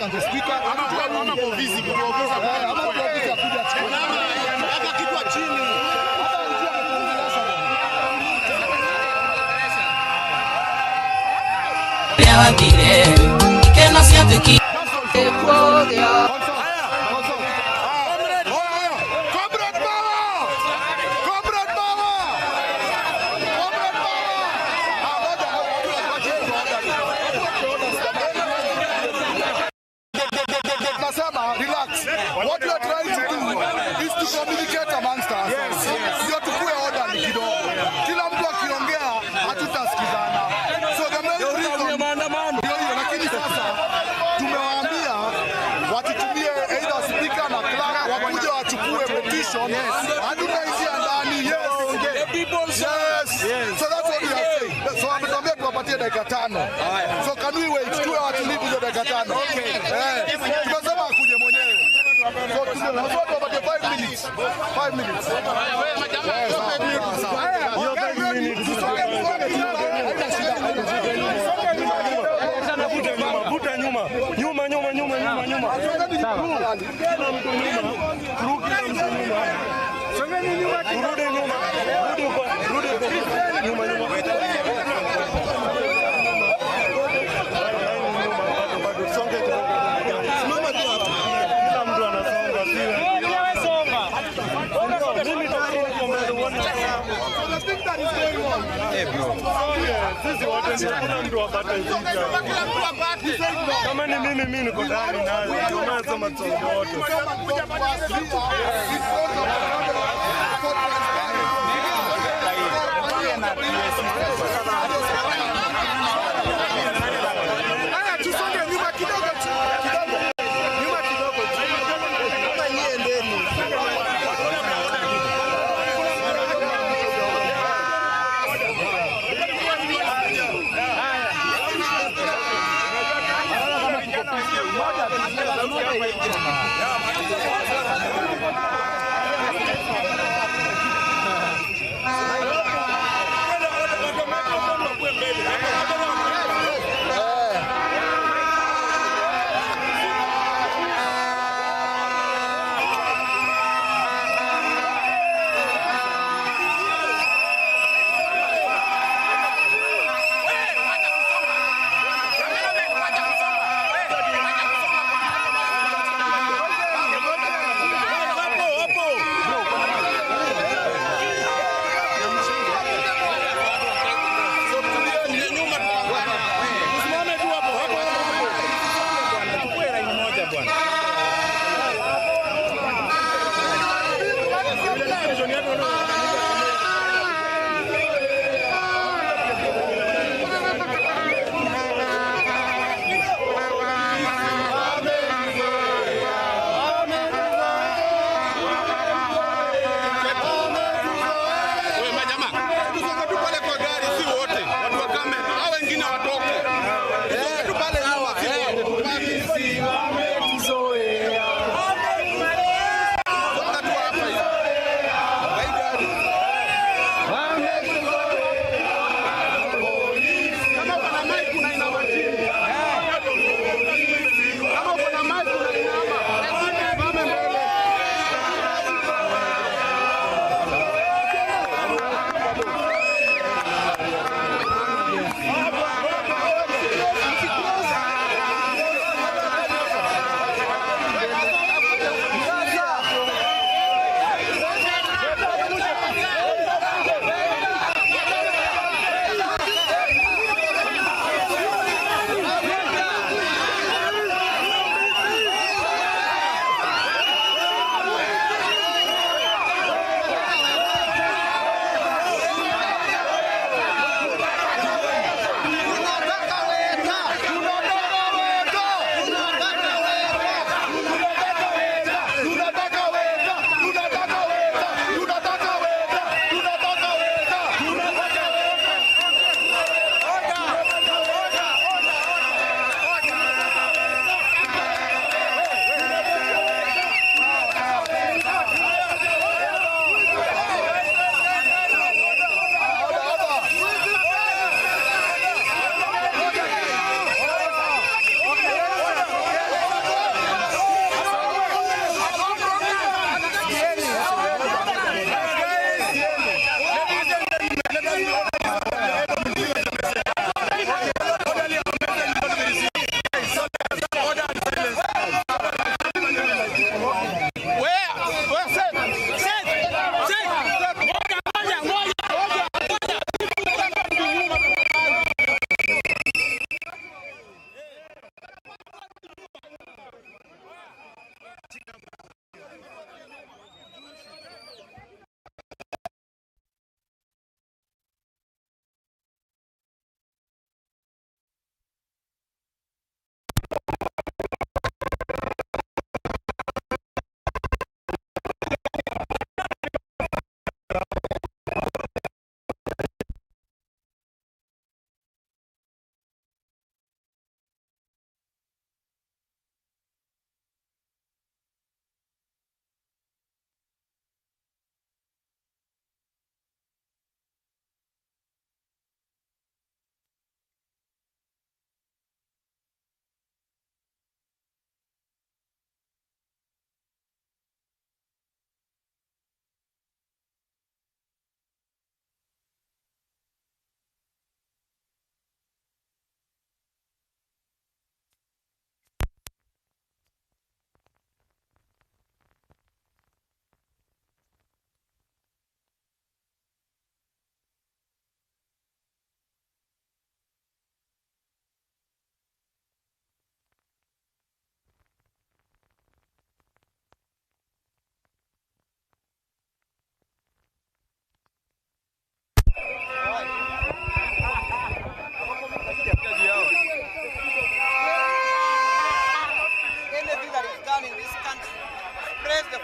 And the speaker So can we wait 2 hours to leave the dakika 5? Okay. Tunasema akuje mwenyewe. So tunasema tupate 5 minutes. 5 minutes. Vuta nyuma. Nyuma. Sawa. Kama ni mimi niko ndani na tunaanza masomo yote.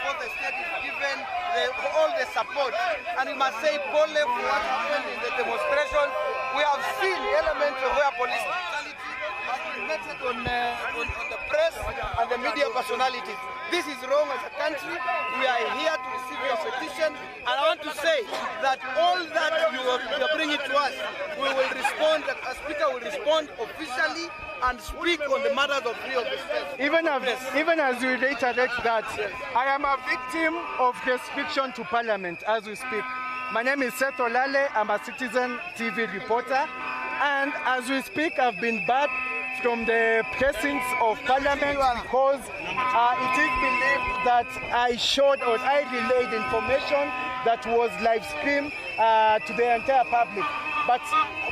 for the state is given all the support. And we must say, Pole for what happened in the demonstration. We have seen elements of where police brutality has been meted on the press and the media personalities. This is wrong as a country. We are here to receive your petition. And I want to say that all that you are bringing to us, we will respond, the Speaker will respond officially and speak on the matters of free of the state. Even as we reiterate that I am a victim of restriction to Parliament as we speak. My name is Seth Olale. I'm a Citizen TV reporter. And as we speak, I've been barred from the precincts of Parliament because it is believed that I showed or I relayed information that was live streamed to the entire public. But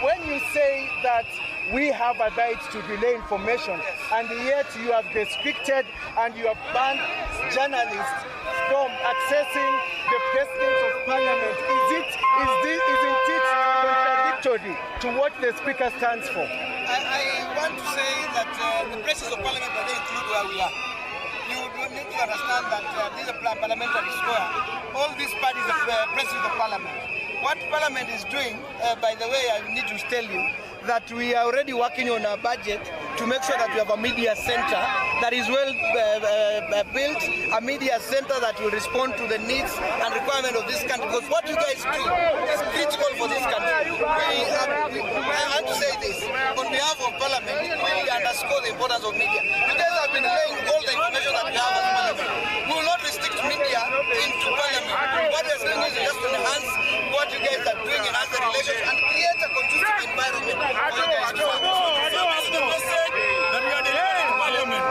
when you say that we have a right to relay information, and yet you have restricted and you have banned journalists from accessing the precincts of Parliament, isn't it contradictory to what the Speaker stands for? I want to say that the presence of Parliament does not include where we are. You need to understand that this is a parliamentary square. All these parties are presence of Parliament. What Parliament is doing, by the way, I need to tell you, that we are already working on a budget to make sure that we have a media center that is well built, a media center that will respond to the needs and requirements of this country. Because what you guys do is critical for this country. I want to say this, on behalf of Parliament, we underscore the importance of media. You guys have been laying all the information that we have as Parliament. We will not restrict media into Parliament. What we are doing is just to enhance what you guys are doing, enhance the relations and create a conducive environment. That we are delaying Parliament.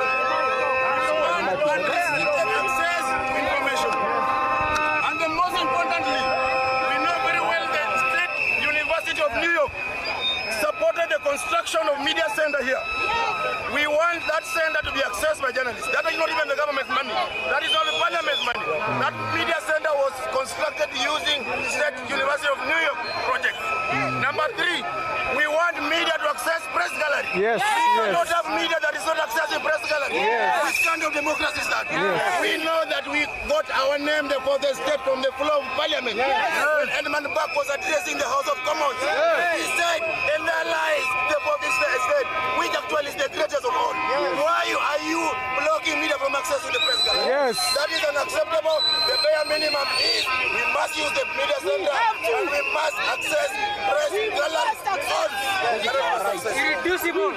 Access information. And the most importantly, we know very well that State University of New York supported the construction of media center here. We want that center to be accessed by journalists. That is not even the government money. That is not the Parliament's money. That media center was constructed using State University of New York project. Number 3, we want media to access press gallery. Yes. We cannot have media that is not accessing press gallery. Yes. Which kind of democracy is that? Yes. We know that we got our name for the state from the floor of Parliament. Yes. When Edmund Burke was addressing the House of Commons, he said, in their lies, the this state, which actually is the greatest of all. Why are you blocking media from accessing the press gallery? Yes. That is unacceptable. The bare minimum is we must use the media center and we must access press galleries. Irreducible.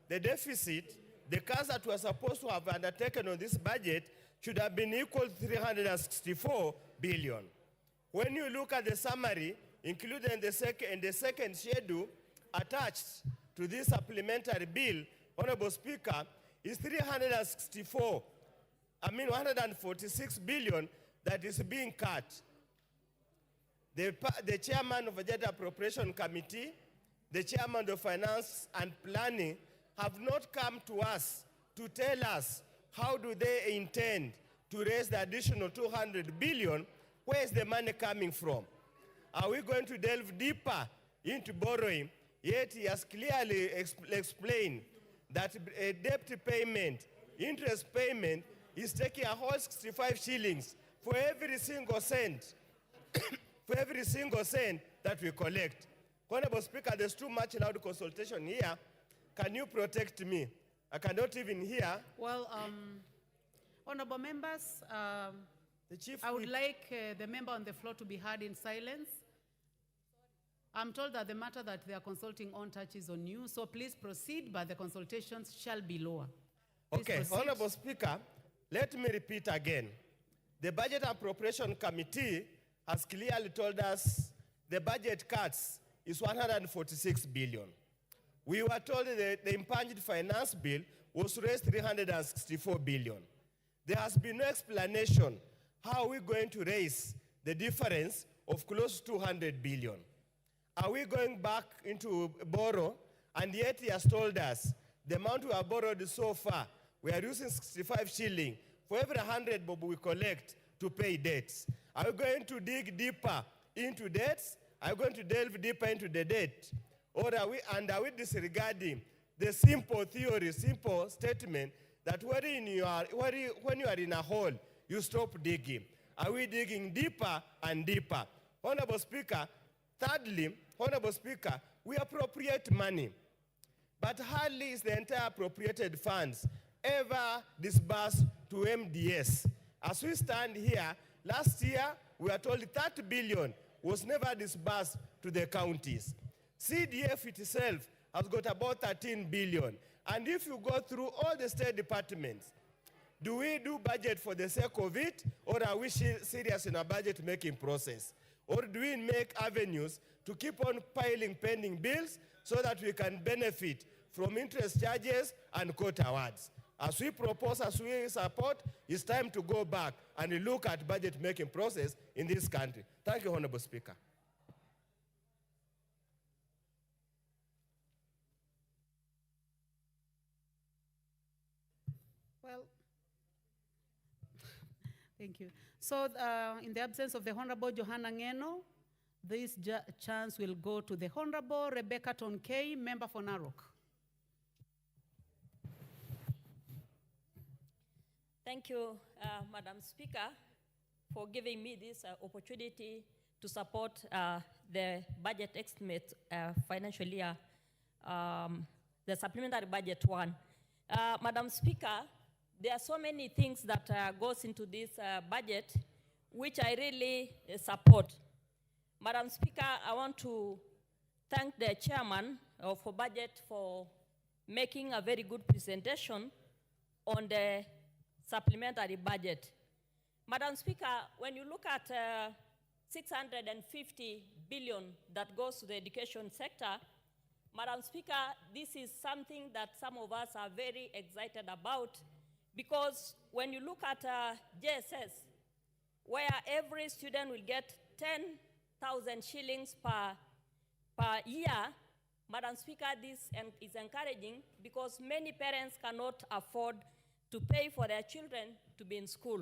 the deficit, the cuts that were supposed to have undertaken on this budget should have been equal to 364 billion. When you look at the summary, included in the second schedule attached to this supplementary bill, Honorable Speaker, is 146 billion that is being cut. The chairman of the Budget Appropriation Committee, the chairman of Finance and Planning have not come to us to tell us how do they intend to raise the additional 200 billion. Where is the money coming from? Are we going to delve deeper into borrowing? Yet he has clearly explained that a debt payment, interest payment, is taking a whole 65 shillings for every single cent, for every single cent that we collect. Honorable Speaker, there's too much loud consultation here. Can you protect me? I cannot even hear. Well, honorable members, I would like the member on the floor to be heard in silence. I'm told that the matter that they are consulting on touches on you, so please proceed, but the consultations shall be lower. Please okay, proceed. Honorable Speaker, let me repeat again. The Budget Appropriation Committee has clearly told us the budget cuts is 146 billion. We were told that the impunged finance bill was raised 364 billion. There has been no explanation how we're going to raise the difference of close to 200 billion. Are we going back into borrow? And yet he has told us the amount we have borrowed so far, we are using 65 shilling for every 100 bob we collect to pay debts. Are we going to dig deeper into debts? Are we going to delve deeper into the debt? Or are we disregarding the simple theory, simple statement that when you are in a hole, you stop digging? Are we digging deeper and deeper? Honorable Speaker, thirdly, Honorable Speaker, we appropriate money, but hardly is the entire appropriated funds ever disbursed to MDS. As we stand here, last year we were told 30 billion was never disbursed to the counties. CDF itself has got about 13 billion. And if you go through all the state departments, do we do budget for the sake of it, or are we serious in a budget making process? Or do we make avenues to keep on piling pending bills so that we can benefit from interest charges and court awards? As we propose, as we support, it's time to go back and look at budget making process in this country. Thank you, Honorable Speaker. Well, thank you. So in the absence of the Honorable Johanna Ngeno, this chance will go to the Honorable Rebecca Tonkei, member for Narok. Thank you, Madam Speaker, for giving me this opportunity to support the budget estimate financial year, the supplementary budget one. Madam Speaker, there are so many things that goes into this budget, which I really support. Madam Speaker, I want to thank the chairman of budget for making a very good presentation on the supplementary budget. Madam Speaker, when you look at 650 billion that goes to the education sector, Madam Speaker, this is something that some of us are very excited about, because when you look at JSS, where every student will get 10,000 shillings per year, Madam Speaker, this is encouraging because many parents cannot afford to pay for their children to be in school.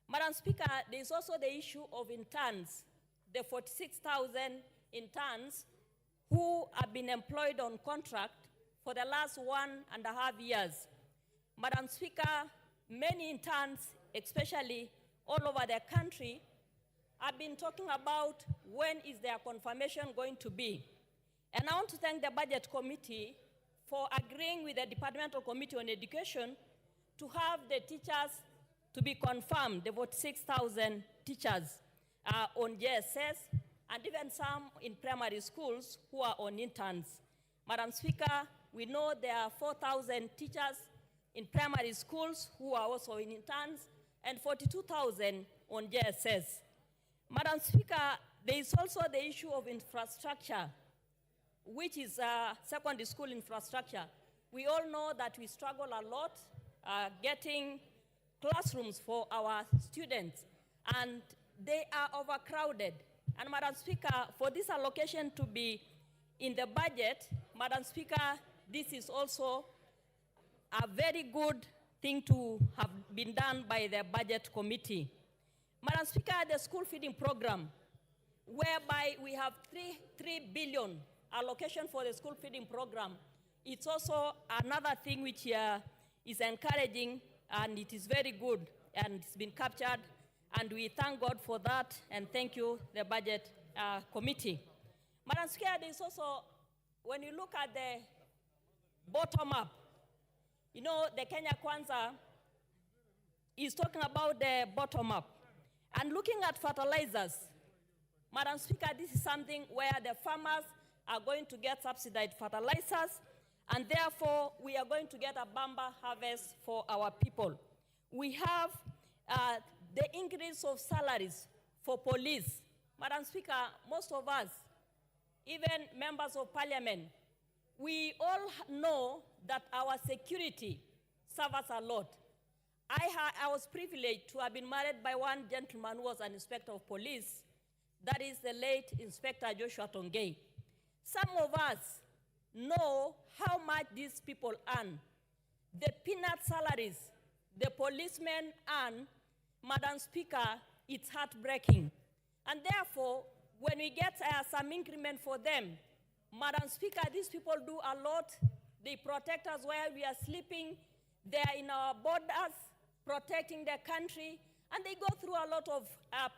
Madam Speaker, there is also the issue of interns, the 46,000 interns who have been employed on contract for the last 1.5 years. Madam Speaker, many interns, especially all over the country, have been talking about when is their confirmation going to be. And I want to thank the Budget Committee for agreeing with the Departmental Committee on Education to have the teachers to be confirmed, the 46,000 teachers on JSS, and even some in primary schools who are on interns. Madam Speaker, We know there are 4,000 teachers in primary schools who are also in interns, and 42,000 on JSS. Madam Speaker, there is also the issue of infrastructure, which is secondary school infrastructure. We all know that we struggle a lot getting classrooms for our students, and they are overcrowded. And Madam Speaker, for this allocation to be in the budget, Madam Speaker, this is also a very good thing to have been done by the budget committee. Madam Speaker, the school feeding program, whereby we have 3 billion allocation for the school feeding program, it's also another thing which is encouraging, and it is very good, and it's been captured, and we thank God for that, and thank you, the budget committee. Madam Speaker, there's also, when you look at the bottom up, you know, the Kenya Kwanza is talking about the bottom up. And looking at fertilizers, Madam Speaker, this is something where the farmers are going to get subsidized fertilizers, and therefore we are going to get a bumper harvest for our people. We have the increase of salaries for police. Madam Speaker, most of us, even members of parliament, we all know that our security suffers a lot. I was privileged to have been married by one gentleman who was an inspector of police. That is the late Inspector Joshua Tongei. Some of us know how much these people earn. The peanut salaries the policemen earn, Madam Speaker, it's heartbreaking. And therefore, when we get some increment for them, Madam Speaker, these people do a lot. They protect us while we are sleeping. They are in our borders, protecting their country, and they go through a lot of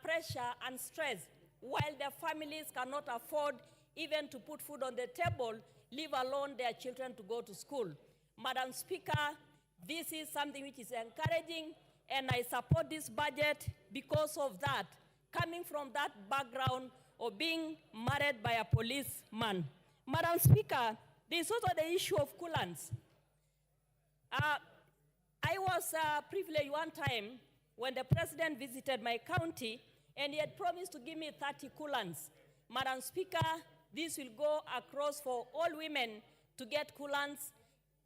pressure and stress, while their families cannot afford even to put food on the table, leave alone their children to go to school. Madam Speaker, this is something which is encouraging, and I support this budget because of that, coming from that background of being married by a policeman. Madam Speaker, there is also the issue of coolants. I was privileged one time when the president visited my county, and he had promised to give me 30 coolants. Madam Speaker, this will go across for all women to get coolants,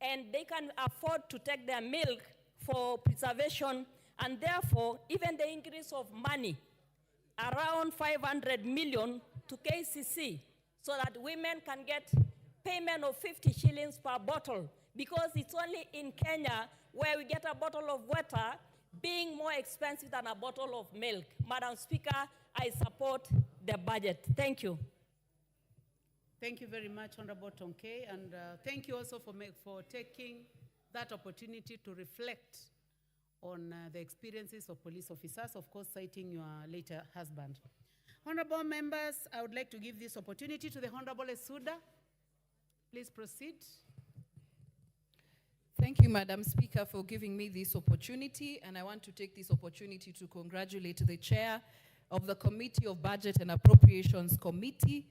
and they can afford to take their milk for preservation, and therefore, even the increase of money, around 500 million to KCC, so that women can get payment of 50 shillings per bottle, because it's only in Kenya where we get a bottle of water being more expensive than a bottle of milk. Madam Speaker, I support the budget. Thank you. Thank you very much, Honorable Tonke, and thank you also for taking that opportunity to reflect on the experiences of police officers, of course, citing your later husband. Honorable members, I would like to give this opportunity to the Honorable Esuda. Please proceed. Thank you, Madam Speaker, for giving me this opportunity, and I want to take this opportunity to congratulate the chair of the Committee of Budget and Appropriations Committee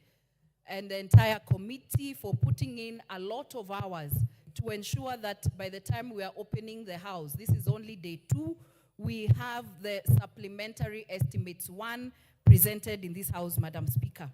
and the entire committee for putting in a lot of hours to ensure that by the time we are opening the House, this is only day 2, we have the supplementary estimates 1 presented in this House, Madam Speaker.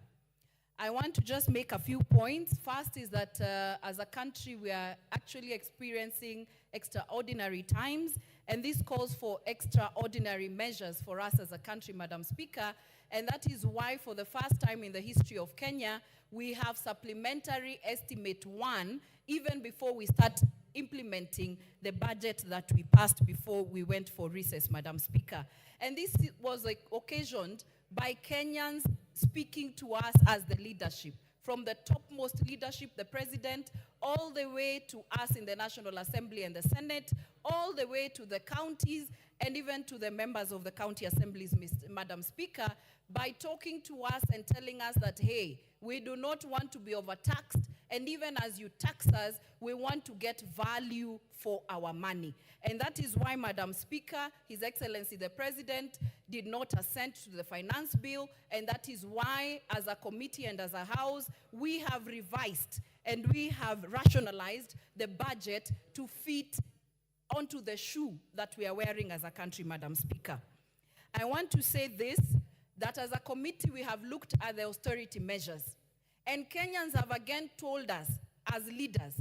I want to just make a few points. First is that as a country, we are actually experiencing extraordinary times, and this calls for extraordinary measures for us as a country, Madam Speaker, and that is why for the first time in the history of Kenya, we have supplementary estimate 1, even before we start implementing the budget that we passed before we went for recess, Madam Speaker. And this was occasioned by Kenyans speaking to us as the leadership, from the topmost leadership, the president, all the way to us in the National Assembly and the Senate, all the way to the counties, and even to the members of the county assemblies, Madam Speaker, by talking to us and telling us that, hey, we do not want to be overtaxed, and even as you tax us, we want to get value for our money. And that is why, Madam Speaker, His Excellency the President did not assent to the finance bill, and that is why, as a committee and as a House, we have revised and we have rationalized the budget to fit onto the shoe that we are wearing as a country, Madam Speaker. I want to say this, that as a committee we have looked at the austerity measures, and Kenyans have again told us as leaders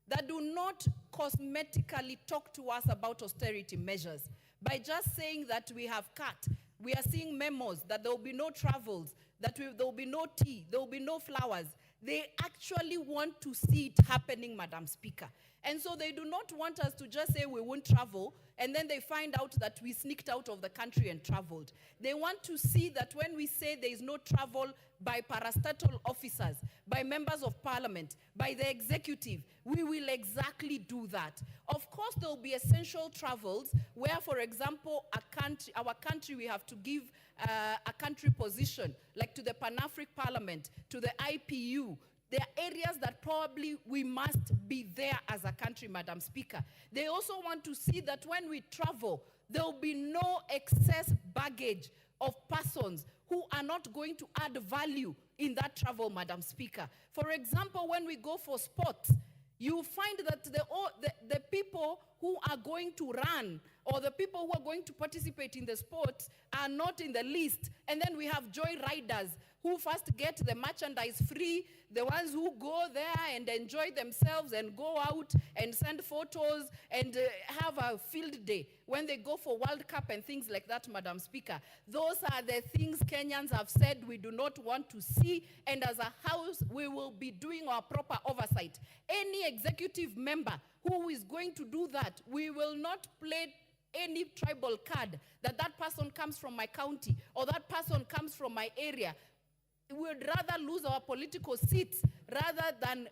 that do not cosmetically talk to us about austerity measures. By just saying that we have cut, we are seeing memos that there will be no travels, that there will be no tea, there will be no flowers. They actually want to see it happening, Madam Speaker. And so they do not want us to just say we won't travel, and then they find out that we sneaked out of the country and traveled. They want to see that when we say there is no travel by parastatal officers, by members of parliament, by the executive, we will exactly do that. Of course, there will be essential travels where, for example, our country, we have to give a country position, like to the Pan-African Parliament, to the IPU. There are areas that probably we must be there as a country, Madam Speaker. They also want to see that when we travel, there will be no excess baggage of persons who are not going to add value in that travel, Madam Speaker. For example, when we go for sports, you find that the people who are going to run or the people who are going to participate in the sports are not in the list. And then we have joy riders who first get the merchandise free, the ones who go there and enjoy themselves and go out and send photos and have a field day when they go for World Cup and things like that, Madam Speaker. Those are the things Kenyans have said we do not want to see, and as a house, we will be doing our proper oversight. Any executive member who is going to do that, we will not play any tribal card that that person comes from my county or that person comes from my area. We would rather lose our political seats rather than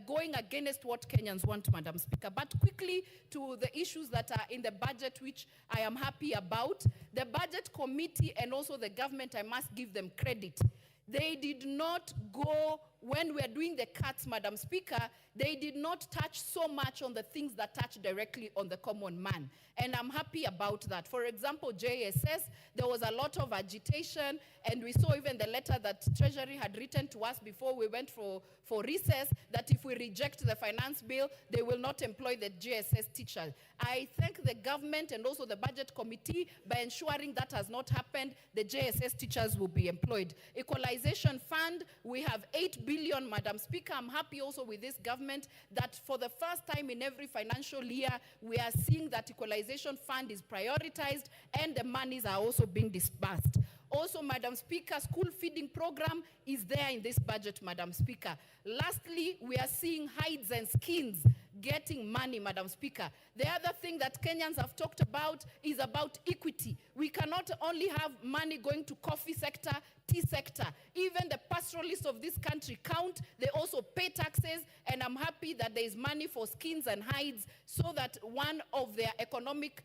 going against what Kenyans want, Madam Speaker. But quickly to the issues that are in the budget, which I am happy about. The budget committee and also the government, I must give them credit. They did not go, when we are doing the cuts, Madam Speaker, they did not touch so much on the things that touch directly on the common man. And I'm happy about that. For example, JSS, there was a lot of agitation, and we saw even the letter that Treasury had written to us before we went for recess, that if we reject the finance bill, they will not employ the JSS teachers. I thank the government and also the budget committee by ensuring that has not happened. The JSS teachers will be employed. Equalization fund, we have 8 billion, Madam Speaker. I'm happy also with this government that for the first time in every financial year, we are seeing that equalization fund is prioritized and the monies are also being disbursed. Also, Madam Speaker, school feeding program is there in this budget, Madam Speaker. Lastly, we are seeing hides and skins getting money, Madam Speaker. The other thing that Kenyans have talked about is about equity. We cannot only have money going to coffee sector, tea sector. Even the pastoralists of this country count. They also pay taxes, and I'm happy that there is money for skins and hides so that one of their economic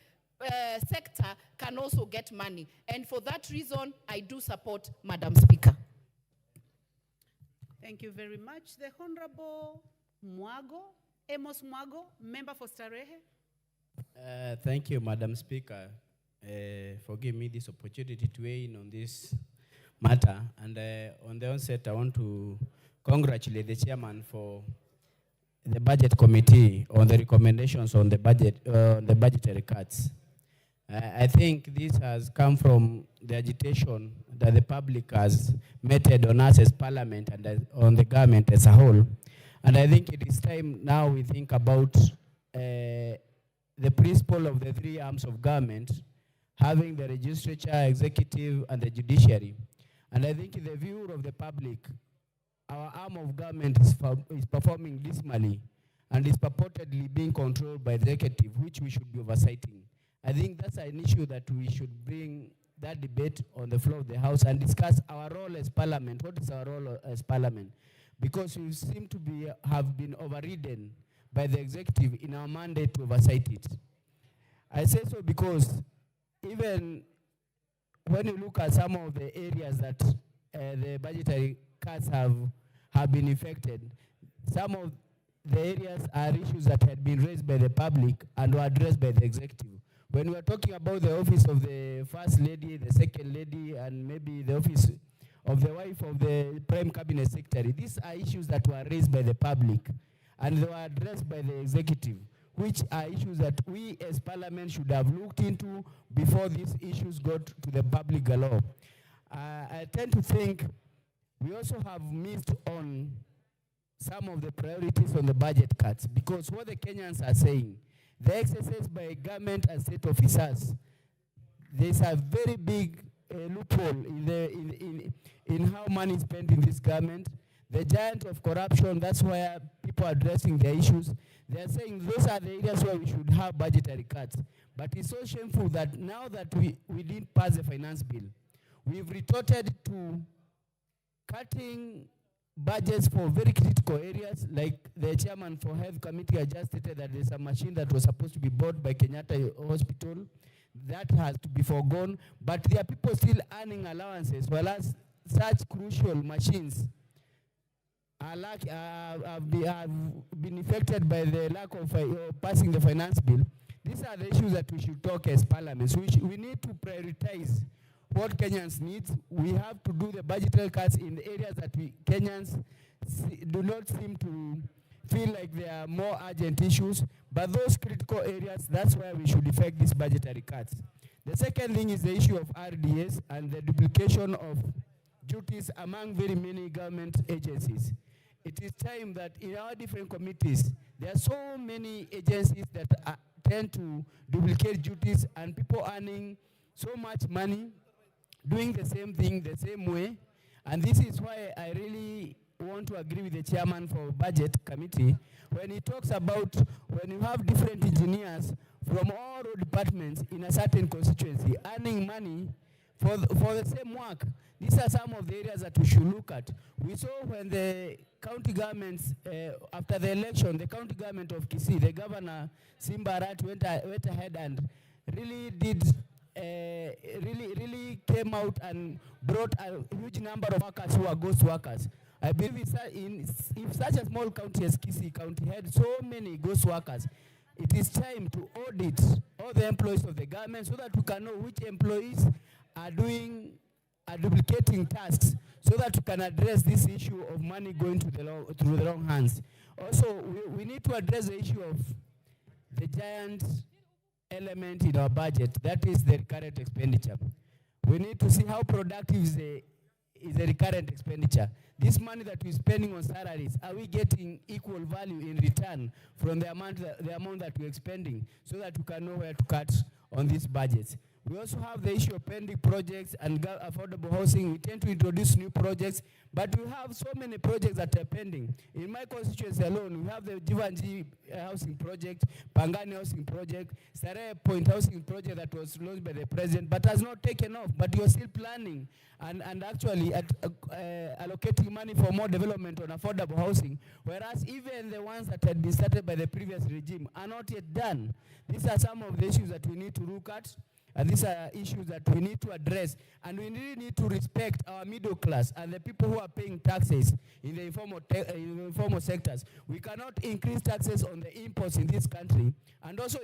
sector can also get money. And for that reason, I do support Madam Speaker. Thank you very much. The Honorable Amos Mwago, member for Starehe. Thank you, Madam Speaker, for giving me this opportunity to weigh in on this matter. And on the onset, I want to congratulate the chairman for the budget committee on the recommendations on the budget, the budgetary cuts. I think this has come from the agitation that the public has meted on us as parliament and on the government as a whole. And I think it is time now we think about the principle of the three arms of government, having the legislature, executive, and the judiciary. And I think in the view of the public, our arm of government is performing dismally and is purportedly being controlled by the executive, which we should be oversighting. I think that's an issue that we should bring that debate on the floor of the House and discuss our role as Parliament. What is our role as Parliament? Because we seem to have been overridden by the executive in our mandate to oversight it. I say so because even when you look at some of the areas that the budgetary cuts have been affected, some of the areas are issues that had been raised by the public and were addressed by the executive. When we are talking about the office of the First Lady, the Second Lady, and maybe the office of the wife of the Prime Cabinet Secretary. These are issues that were raised by the public and they were addressed by the executive, which are issues that we as Parliament should have looked into before these issues got to the public galore. I tend to think we also have missed on some of the priorities on the budget cuts, because what the Kenyans are saying, the excesses by government and state officers, there's a very big loophole in how money is spent in this government. The giant of corruption, that's where people are addressing their issues. They are saying those are the areas where we should have budgetary cuts. But it's so shameful that now that we didn't pass the finance bill, we've retorted to cutting budgets for very critical areas, like the chairman for health committee has just stated that there's a machine that was supposed to be bought by Kenyatta Hospital. That has to be forgone, but there are people still earning allowances, whereas such crucial machines have been affected by the lack of passing the finance bill. These are the issues that we should talk as Parliament. So we need to prioritize what Kenyans need. We have to do the budgetary cuts in the areas that Kenyans do not seem to feel like there are more urgent issues, but those critical areas, that's where we should effect these budgetary cuts. The second thing is the issue of RDAs and the duplication of duties among very many government agencies. It is time that in our different committees, there are so many agencies that tend to duplicate duties and people earning so much money, doing the same thing the same way. And this is why I really want to agree with the chairman for budget committee when he talks about when you have different engineers from all road departments in a certain constituency earning money for the same work. These are some of the areas that we should look at. We saw when the county governments, after the election, the county government of Kisii, the governor Simba Arati went ahead and really did really came out and brought a huge number of workers who are ghost workers. I believe if such a small county as Kisii County had so many ghost workers, it is time to audit all the employees of the government so that we can know which employees are duplicating tasks, so that we can address this issue of money going through the wrong hands. Also, we need to address the issue of the giant element in our budget, that is the recurrent expenditure. We need to see how productive is the recurrent expenditure. This money that we're spending on salaries, are we getting equal value in return from the amount that we're expending, so that we can know where to cut on these budgets? We also have the issue of pending projects and affordable housing. We tend to introduce new projects, but we have so many projects that are pending. In my constituency alone, we have the Jivanji housing project, Pangani housing project, Sarai Point housing project that was launched by the president, but has not taken off. But you're still planning and actually allocating money for more development on affordable housing, whereas even the ones that had been started by the previous regime are not yet done. These are some of the issues that we need to look at. And these are issues that we need to address. And we really need to respect our middle class and the people who are paying taxes in the informal sectors. We cannot increase taxes on the imports in this country. And also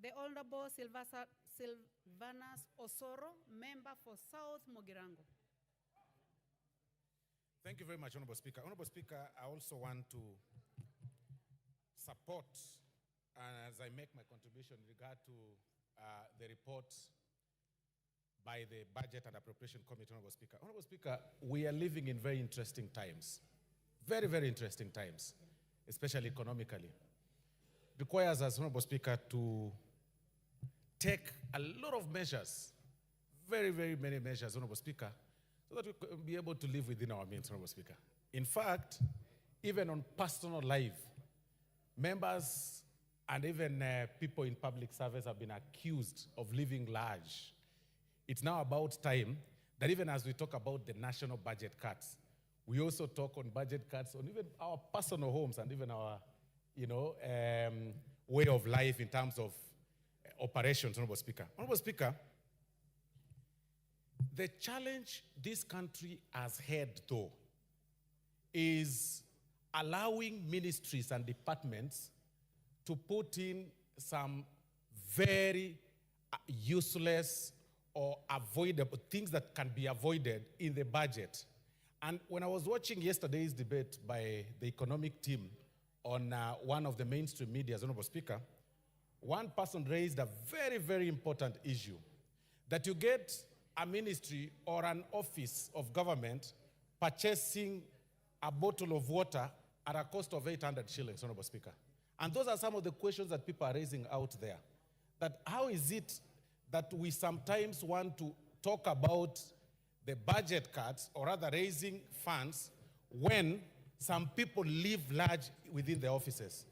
the Honorable Sylvanus Osoro, member for South Mogirango. Thank you very much, Honorable Speaker. Honorable Speaker, I also want to support, as I make my contribution in regard to the report by the Budget and Appropriation Committee, Honorable Speaker. Honorable Speaker, we are living in very interesting times. Very, very interesting times, especially economically. It requires us, Honorable Speaker, to take a lot of measures, very, very many measures, Honorable Speaker, so that we can be able to live within our means, Honorable Speaker. In fact, even on personal life, members and even people in public service have been accused of living large. It's now about time that even as we talk about the national budget cuts, we also talk on budget cuts on even our personal homes and even our, way of life in terms of operations, Honorable Speaker. Honorable Speaker, the challenge this country has had, though, is allowing ministries and departments to put in some very useless or avoidable, things that can be avoided in the budget. And when I was watching yesterday's debate by the economic team on one of the mainstream media, Honorable Speaker, one person raised a very, very important issue, that you get a ministry or an office of government purchasing a bottle of water at a cost of 800 shillings, Honorable Speaker. And those are some of the questions that people are raising out there. That how is it that we sometimes want to talk about the budget cuts, or rather raising funds, when some people live large within the offices?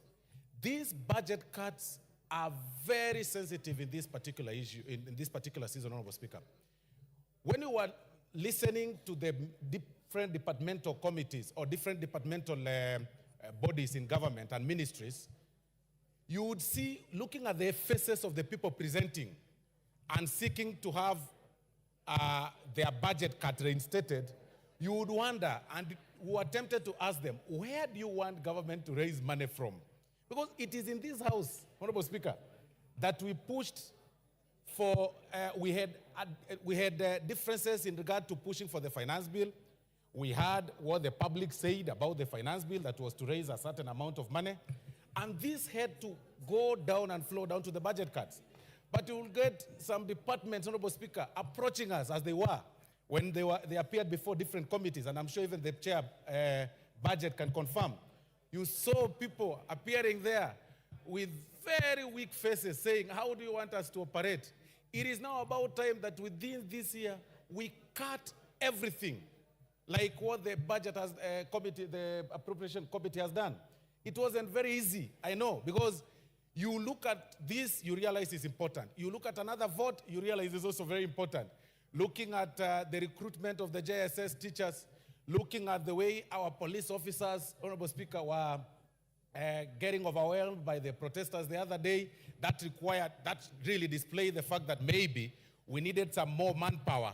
These budget cuts are very sensitive in this particular issue, in this particular season, Honorable Speaker. When you were listening to the different departmental committees or different departmental bodies in government and ministries, you would see, looking at the faces of the people presenting and seeking to have their budget cut reinstated, you would wonder, and we were tempted to ask them, where do you want government to raise money from? Because it is in this house, Honorable Speaker, that we pushed for, we had differences in regard to pushing for the finance bill. We heard what the public said about the finance bill, that was to raise a certain amount of money. And this had to go down and flow down to the budget cuts. But you will get some departments, Honorable Speaker, approaching us as they were when they appeared before different committees, and I'm sure even the chair budget can confirm. You saw people appearing there with very weak faces saying, how do you want us to operate? It is now about time that within this year, we cut everything, like what the budget has, the appropriation committee has done. It wasn't very easy, I know, because you look at this, you realize it's important. You look at another vote, you realize it's also very important. Looking at the recruitment of the JSS teachers, looking at the way our police officers, Honorable Speaker, were getting overwhelmed by the protesters the other day, that really displayed the fact that maybe we needed some more manpower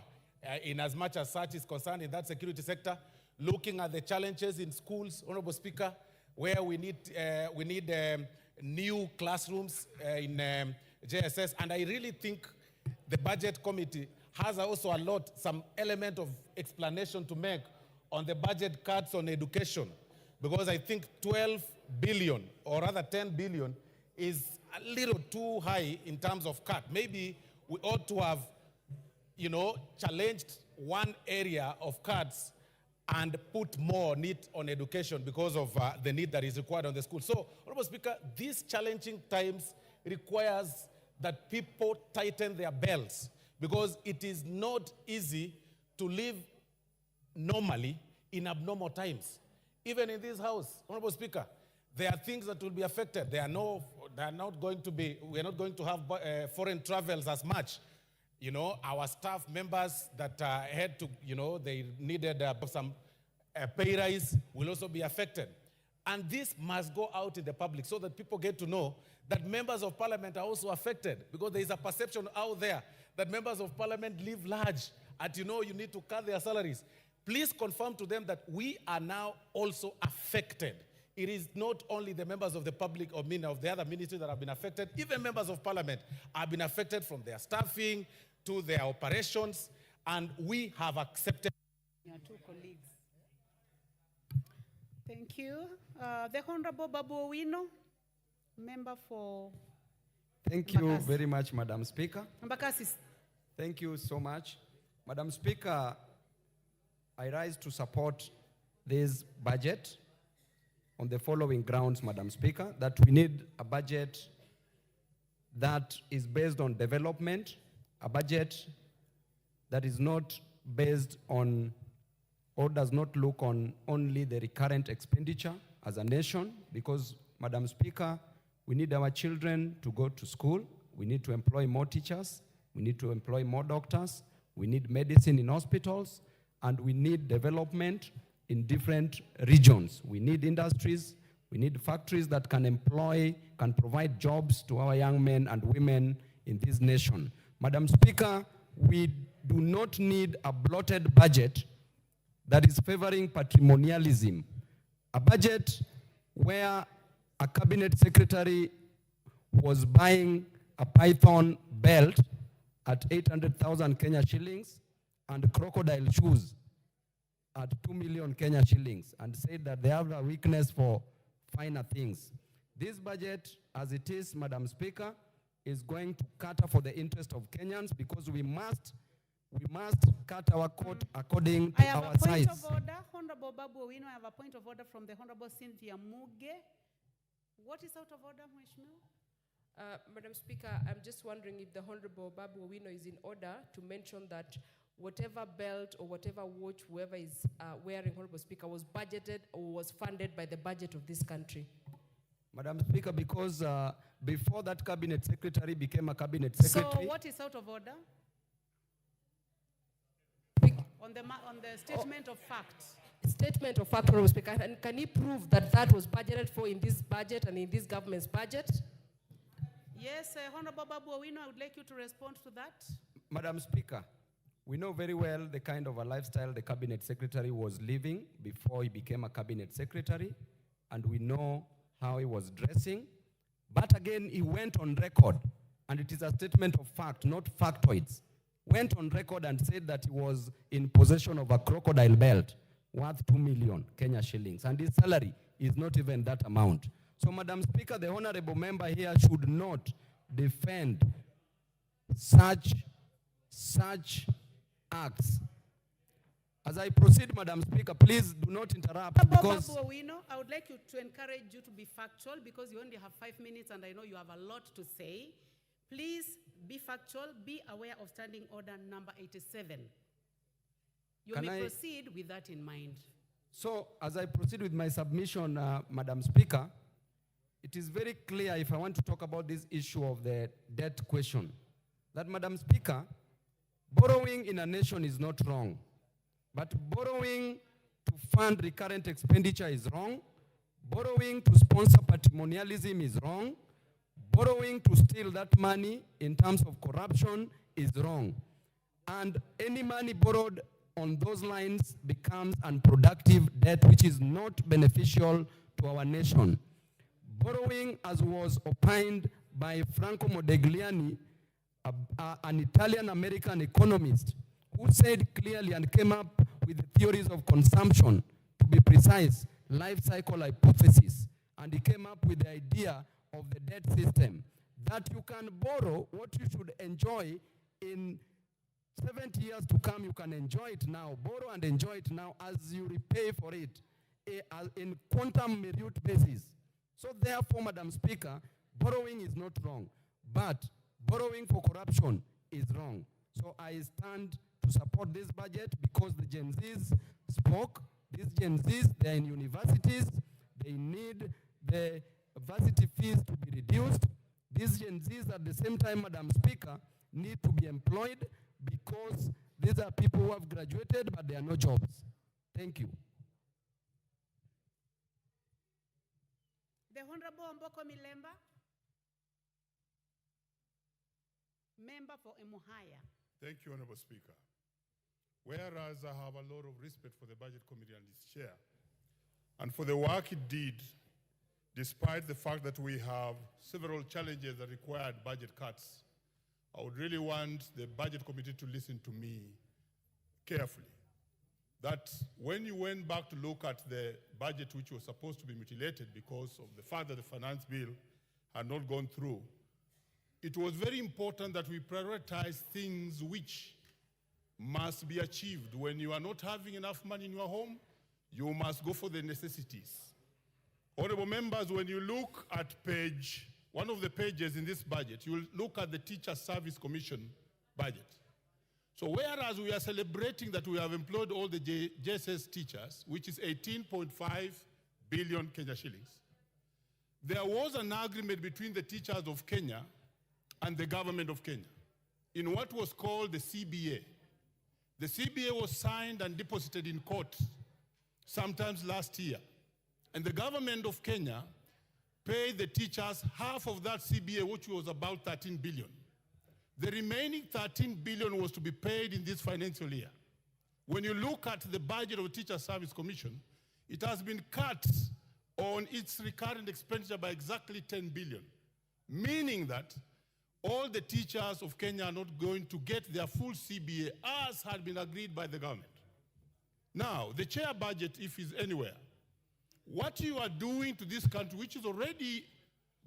in as much as such is concerned in that security sector. Looking at the challenges in schools, Honorable Speaker, where we need new classrooms in JSS. And I really think the budget committee has also some element of explanation to make on the budget cuts on education. Because I think 12 billion, or rather 10 billion, is a little too high in terms of cut. Maybe we ought to have, challenged one area of cuts and put more need on education because of the need that is required on the school. So, Honorable Speaker, these challenging times requires that people tighten their belts, because it is not easy to live normally in abnormal times. Even in this house, Honorable Speaker, there are things that will be affected. We are not going to have foreign travels as much. Our staff members that had to, they needed some pay rise will also be affected. And this must go out in the public so that people get to know that members of parliament are also affected, because there is a perception out there that members of parliament live large and you need to cut their salaries. Please confirm to them that we are now also affected. It is not only the members of the public or of the other ministries that have been affected. Even members of parliament have been affected, from their staffing to their operations, and we have accepted. Your two colleagues. Thank you. The Honorable Babu Owino, member for... Thank you very much, Madam Speaker. Mbakasi. Thank you so much. Madam Speaker, I rise to support this budget on the following grounds, Madam Speaker: that we need a budget that is based on development, a budget that is not based on or does not look on only the recurrent expenditure as a nation, because, Madam Speaker, we need our children to go to school. We need to employ more teachers. We need to employ more doctors. We need medicine in hospitals. And we need development in different regions. We need industries. We need factories that can provide jobs to our young men and women in this nation. Madam Speaker, we do not need a bloated budget that is favoring patrimonialism. A budget where a cabinet secretary was buying a python belt at 800,000 Kenya shillings and crocodile shoes at 2 million Kenya shillings, and said that they have a weakness for finer things. This budget, as it is, Madam Speaker, is going to cater for the interest of Kenyans, because we must cut our coat according to our size. I have a point of order. Honorable Babu Owino, I have a point of order from the Honorable Cynthia Muge. What is out of order, Mheshimiwa? Madam Speaker, I'm just wondering if the Honorable Babu Owino is in order to mention that whatever belt or whatever watch whoever is wearing, Honorable Speaker, was budgeted or was funded by the budget of this country. Madam Speaker, because before that cabinet secretary became a cabinet secretary. So what is out of order? On the statement of fact. Statement of fact, Honorable Speaker. And can he prove that that was budgeted for in this budget and in this government's budget? Yes, Honorable Babu Owino, I would like you to respond to that. Madam Speaker, we know very well the kind of a lifestyle the cabinet secretary was living before he became a cabinet secretary, and we know how he was dressing. But again, he went on record, and it is a statement of fact, not factoids. Went on record and said that he was in possession of a crocodile belt worth 2 million Kenya shillings, and his salary is not even that amount. So, Madam Speaker, the honorable member here should not defend such acts. As I proceed, Madam Speaker, please do not interrupt, because Babu Owino, I would like you to encourage you to be factual, because you only have 5 minutes and I know you have a lot to say. Please be factual, be aware of standing order number 87. You may proceed with that in mind. So, as I proceed with my submission, Madam Speaker, it is very clear, if I want to talk about this issue of the debt question, that, Madam Speaker, borrowing in a nation is not wrong. But borrowing to fund recurrent expenditure is wrong. Borrowing to sponsor patrimonialism is wrong. Borrowing to steal that money in terms of corruption is wrong. And any money borrowed on those lines becomes unproductive debt, which is not beneficial to our nation. Borrowing, as was opined by Franco Modigliani, an Italian-American economist, who said clearly and came up with the theories of consumption, to be precise, life cycle hypothesis, and he came up with the idea of the debt system, that you can borrow what you should enjoy in 70 years to come. You can enjoy it now, borrow and enjoy it now as you repay for it in quantum minute basis. So therefore, Madam Speaker, borrowing is not wrong, but borrowing for corruption is wrong. So I stand to support this budget, because the Gen Zs spoke. These Gen Zs, they're in universities. They need the varsity fees to be reduced. These Gen Zs, at the same time, Madam Speaker, need to be employed, because these are people who have graduated, but there are no jobs. Thank you. The Honorable Mboko Milemba, member for Emuhaya. Thank you, Honorable Speaker. Whereas I have a lot of respect for the Budget Committee and its chair, and for the work it did, despite the fact that we have several challenges that required budget cuts, I would really want the Budget Committee to listen to me carefully. That when you went back to look at the budget, which was supposed to be mutilated because of the fact that the finance bill had not gone through, it was very important that we prioritize things which must be achieved. When you are not having enough money in your home, you must go for the necessities. Honorable members, when you look at one of the pages in this budget, you will look at the Teacher Service Commission budget. So whereas we are celebrating that we have employed all the JSS teachers, which is 18.5 billion Kenya shillings, there was an agreement between the teachers of Kenya and the government of Kenya in what was called the CBA. The CBA was signed and deposited in court sometimes last year. And the government of Kenya paid the teachers half of that CBA, which was about 13 billion. The remaining 13 billion was to be paid in this financial year. When you look at the budget of the Teacher Service Commission, it has been cut on its recurrent expenditure by exactly 10 billion, meaning that all the teachers of Kenya are not going to get their full CBA as had been agreed by the government. Now, the chair budget, if it's anywhere, what you are doing to this country, which is already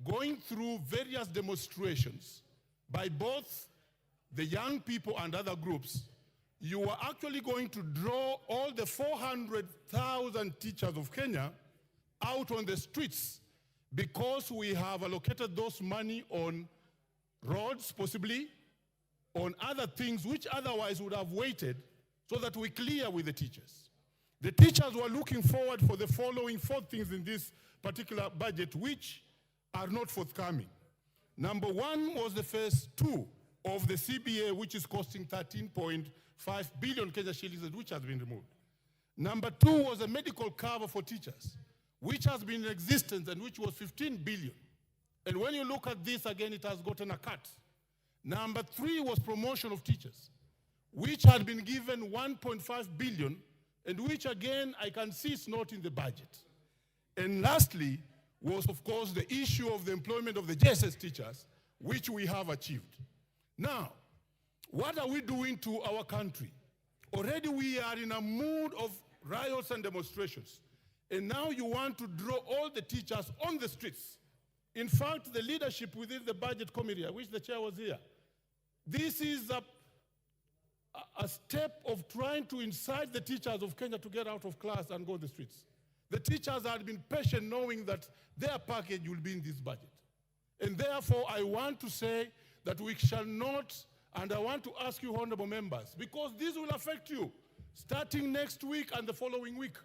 going through various demonstrations by both the young people and other groups, you are actually going to draw all the 400,000 teachers of Kenya out on the streets because we have allocated those money on roads, possibly, on other things which otherwise would have waited so that we clear with the teachers. The teachers were looking forward for the following 4 things in this particular budget which are not forthcoming. Number 1 was the phase 2 of the CBA, which is costing 13.5 billion Kenya shillings, which has been removed. Number 2 was a medical cover for teachers, which has been in existence and which was 15 billion. And when you look at this again, it has gotten a cut. Number 3 was promotion of teachers, which had been given 1.5 billion, and which again, I can see it's not in the budget. And lastly was, of course, the issue of the employment of the JSS teachers, which we have achieved. Now, what are we doing to our country? Already we are in a mood of riots and demonstrations. And now you want to draw all the teachers on the streets. In fact, the leadership within the budget committee, I wish the chair was here, this is a step of trying to incite the teachers of Kenya to get out of class and go to the streets. The teachers had been patient knowing that their package will be in this budget. And therefore, I want to say that we shall not, and I want to ask you, honorable members, because this will affect you starting next week and the following week.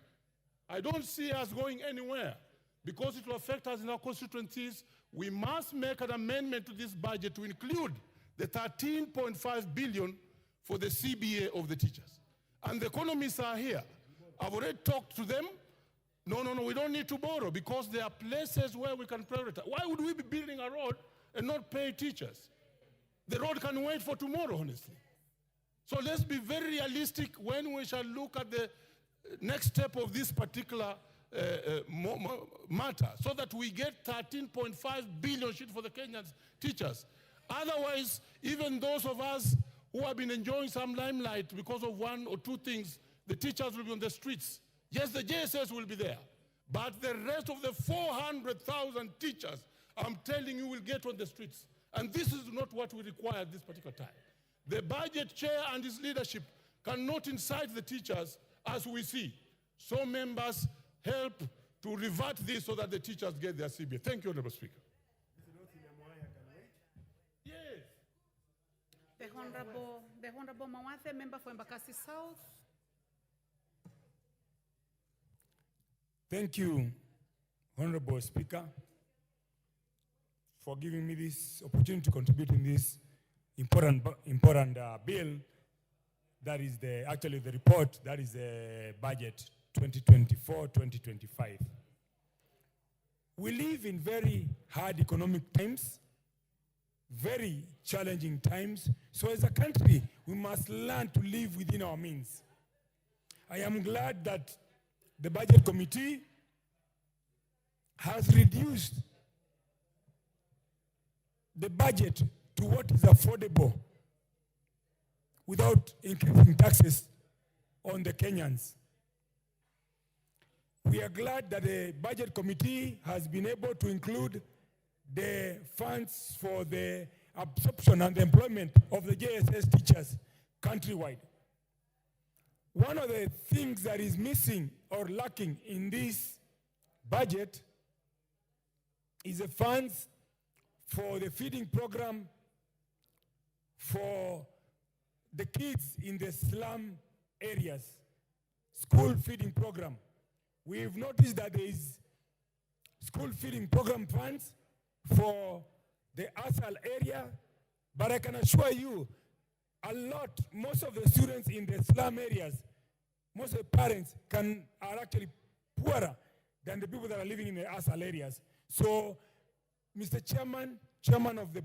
I don't see us going anywhere because it will affect us in our constituencies. We must make an amendment to this budget to include the 13.5 billion for the CBA of the teachers. And the economists are here. I've already talked to them. No, we don't need to borrow because there are places where we can prioritize. Why would we be building a road and not pay teachers? The road can wait for tomorrow, honestly. So let's be very realistic when we shall look at the next step of this particular matter so that we get 13.5 billion shit for the Kenyan teachers. Otherwise, even those of us who have been enjoying some limelight because of 1 or 2 things, the teachers will be on the streets. Yes, the JSS will be there, but the rest of the 400,000 teachers, I'm telling you, will get on the streets. And this is not what we require at this particular time. The budget chair and his leadership cannot incite the teachers as we see. So members help to revert this so that the teachers get their CBA. Thank you, Honorable Speaker. Yes. The Honorable Mawathe, member for Embakasi South. Thank you, Honorable Speaker, for giving me this opportunity to contribute in this important bill. That is actually the report, that is the budget 2024-2025. We live in very hard economic times, very challenging times. So as a country, we must learn to live within our means. I am glad that the budget committee has reduced the budget to what is affordable without increasing taxes on the Kenyans. We are glad that the budget committee has been able to include the funds for the absorption and the employment of the JSS teachers countrywide. One of the things that is missing or lacking in this budget is the funds for the feeding program for the kids in the slum areas, school feeding program. We've noticed that there is school feeding program funds for the Asal area, but I can assure you, most of the students in the slum areas, most of the parents are actually poorer than the people that are living in the Asal areas. So, Mr. Chairman of the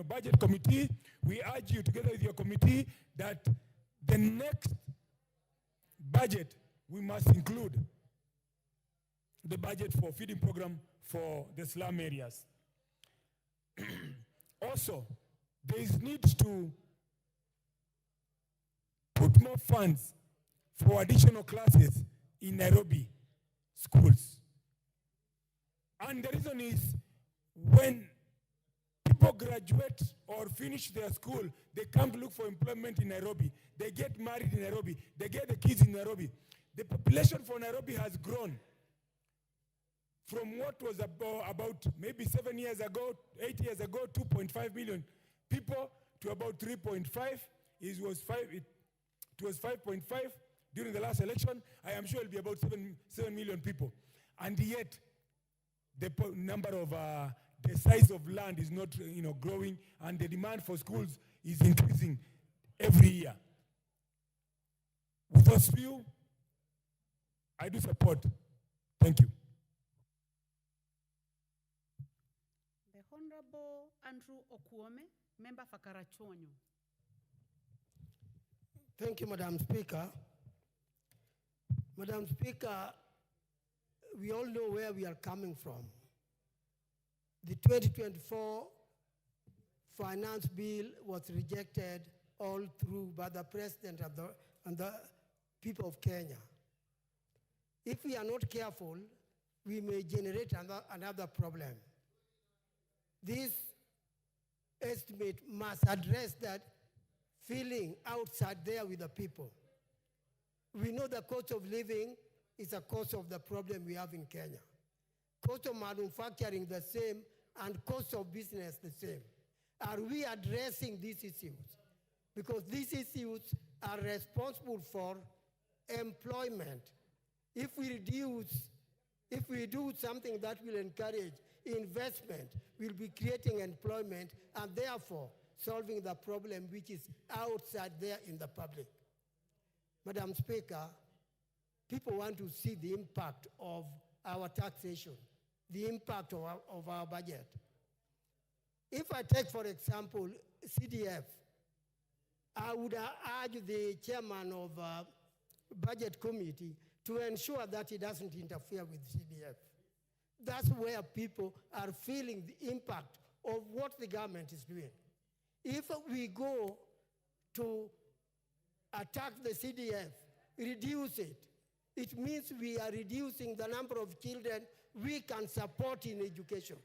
budget committee, we urge you together with your committee that the next budget we must include the budget for feeding program for the slum areas. Also, there is need to put more funds for additional classes in Nairobi schools. And the reason is when people graduate or finish their school, they come to look for employment in Nairobi. They get married in Nairobi. They get the kids in Nairobi. The population for Nairobi has grown from what was about maybe 7 years ago, 8 years ago, 2.5 million people to about 3.5. It was 5.5 during the last election. I am sure it will be about 7 million people. And yet, the number of the size of land is not growing, and the demand for schools is increasing every year. With those few, I do support. Thank you. The Honorable Andrew Okuome, Member for Karachonyo. Thank you, Madam Speaker. Madam Speaker, we all know where we are coming from. The 2024 finance bill was rejected all through by the President and the people of Kenya. If we are not careful, we may generate another problem. This estimate must address that feeling outside there with the people. We know the cost of living is a cause of the problem we have in Kenya. Cost of manufacturing the same, and cost of business the same. Are we addressing these issues? Because these issues are responsible for employment. If we do something that will encourage investment, we'll be creating employment and therefore solving the problem which is outside there in the public. Madam Speaker, people want to see the impact of our taxation, the impact of our budget. If I take, for example, CDF, I would urge the chairman of budget committee to ensure that he doesn't interfere with CDF. That's where people are feeling the impact of what the government is doing. If we go to attack the CDF, reduce it, it means we are reducing the number of children we can support in education.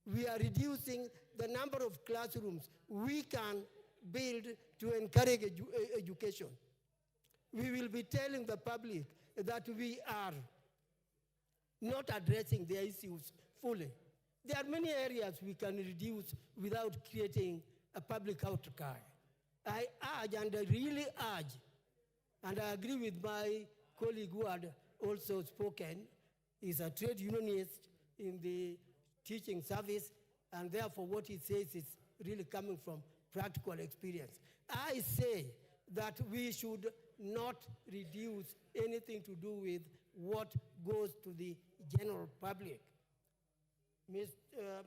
We are reducing the number of classrooms we can build to encourage education. We will be telling the public that we are not addressing their issues fully. There are many areas we can reduce without creating a public outcry. I urge, and I really urge, and I agree with my colleague who had also spoken, is a trade unionist in the teaching service, and therefore what he says is really coming from practical experience. I say that we should not reduce anything to do with what goes to the general public.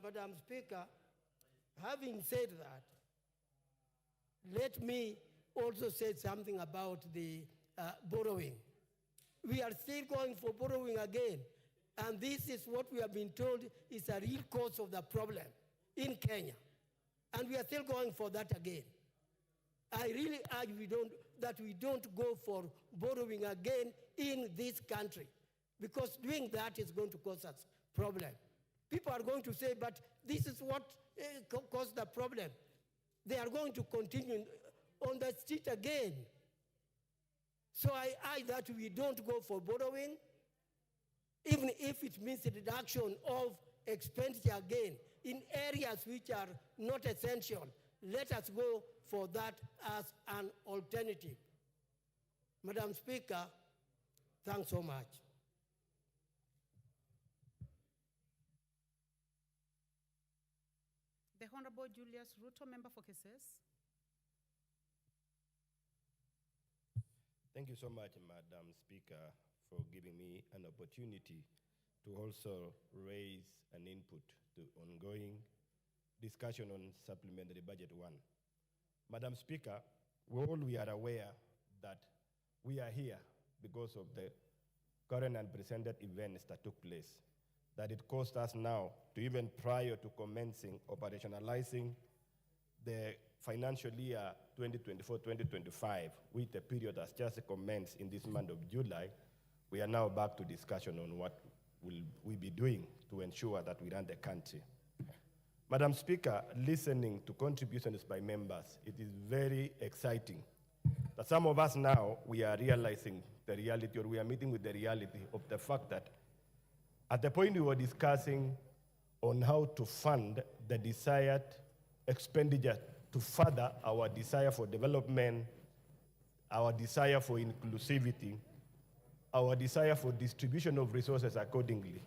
Madam Speaker, having said that, let me also say something about the borrowing. We are still going for borrowing again, and this is what we have been told is a real cause of the problem in Kenya, and we are still going for that again. I really urge that we don't go for borrowing again in this country, because doing that is going to cause us problem. People are going to say, but this is what caused the problem. They are going to continue on the street again. So I urge that we don't go for borrowing, even if it means a reduction of expenditure again in areas which are not essential. Let us go for that as an alternative. Madam Speaker, thanks so much. The Honorable Julius Ruto, Member for Kisses. Thank you so much, Madam Speaker, for giving me an opportunity to also raise an input to ongoing discussion on Supplementary Budget 1. Madam Speaker, we are aware that we are here because of the current unprecedented events that took place, that it cost us now to even prior to commencing operationalizing the financial year 2024-2025, which the period has just commenced in this month of July, we are now back to discussion on what will we be doing to ensure that we run the country. Madam Speaker, listening to contributions by members, it is very exciting that some of us now, we are realizing the reality, or we are meeting with the reality of the fact that at the point we were discussing on how to fund the desired expenditure to further our desire for development, our desire for inclusivity, our desire for distribution of resources accordingly.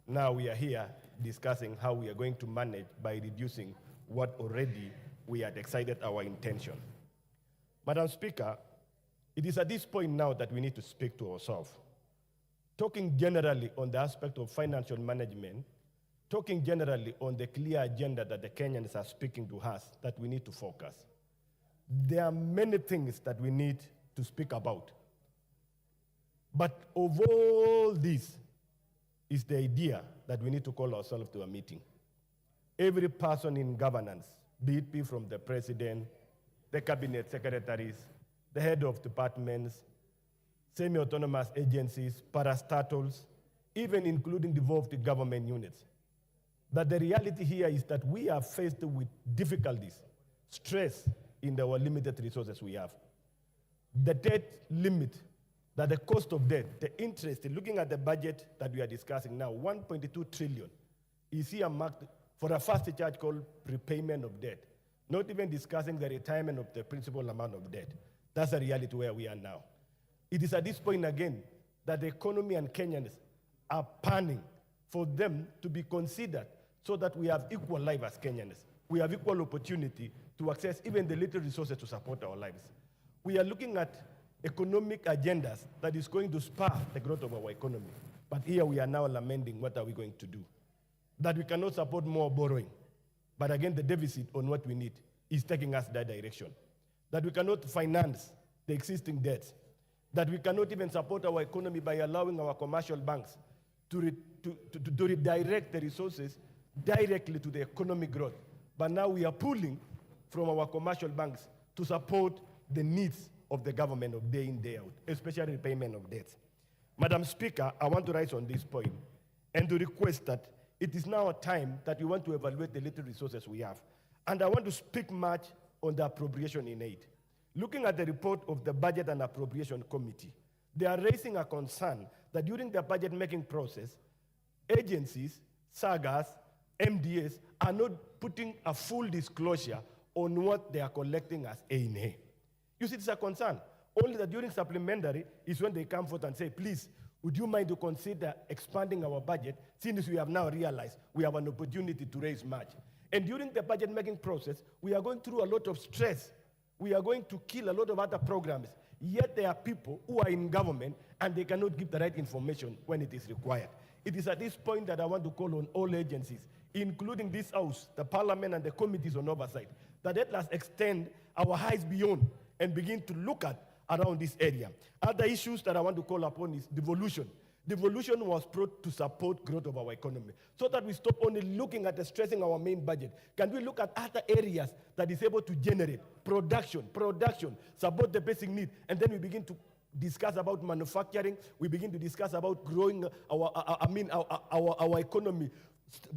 Now we are here discussing how we are going to manage by reducing what already we had excited our intention. Madam Speaker, it is at this point now that we need to speak to ourselves. Talking generally on the aspect of financial management, talking generally on the clear agenda that the Kenyans are speaking to us, that we need to focus. There are many things that we need to speak about. But of all this is the idea that we need to call ourselves to a meeting. Every person in governance, be it from the president, the cabinet secretaries, the head of departments, semi-autonomous agencies, parastatals, even including devolved government units, that the reality here is that we are faced with difficulties, stress in our limited resources we have. The debt limit, that the cost of debt, the interest, looking at the budget that we are discussing now, 1.2 trillion, is here marked for a first charge called prepayment of debt, not even discussing the retirement of the principal amount of debt. That's the reality where we are now. It is at this point again that the economy and Kenyans are panning for them to be considered so that we have equal life as Kenyans. We have equal opportunity to access even the little resources to support our lives. We are looking at economic agendas that is going to spur the growth of our economy. But here we are now lamenting what are we going to do. That we cannot support more borrowing. But again, the deficit on what we need is taking us that direction. That we cannot finance the existing debts. That we cannot even support our economy by allowing our commercial banks to redirect the resources directly to the economic growth. But now we are pulling from our commercial banks to support the needs of the government of day in, day out, especially repayment of debts. Madam Speaker, I want to rise on this point and to request that it is now a time that we want to evaluate the little resources we have. And I want to speak much on the appropriation in aid. Looking at the report of the Budget and Appropriation Committee, they are raising a concern that during the budget making process, agencies, SAGAs, MDAs are not putting a full disclosure on what they are collecting as A&A. You see, it's a concern. Only that during supplementary is when they come forth and say, please, would you mind to consider expanding our budget, since we have now realized we have an opportunity to raise much. And during the budget making process, we are going through a lot of stress. We are going to kill a lot of other programs. Yet there are people who are in government and they cannot give the right information when it is required. It is at this point that I want to call on all agencies, including this House, the Parliament, and the committees on oversight, that let us extend our eyes beyond and begin to look at around this area. Other issues that I want to call upon is devolution. Devolution was brought to support growth of our economy, so that we stop only looking at the stressing our main budget. Can we look at other areas that is able to generate production, support the basic need, and then we begin to discuss about manufacturing, we begin to discuss about growing our economy,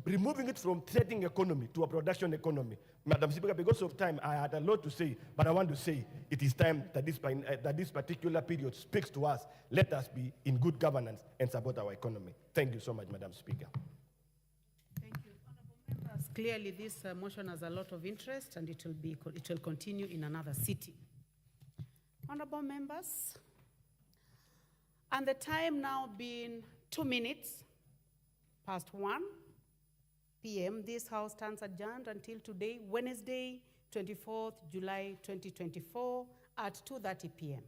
removing it from trading economy to a production economy. Madam Speaker, because of time, I had a lot to say, but I want to say it is time that this particular period speaks to us. Let us be in good governance and support our economy. Thank you so much, Madam Speaker. Thank you. Honorable members, clearly this motion has a lot of interest and it will continue in another sitting. Honorable members, and the time now being 2 minutes past 1 p.m., this House stands adjourned until today, Wednesday, 24th July 2024 at 2:30 p.m.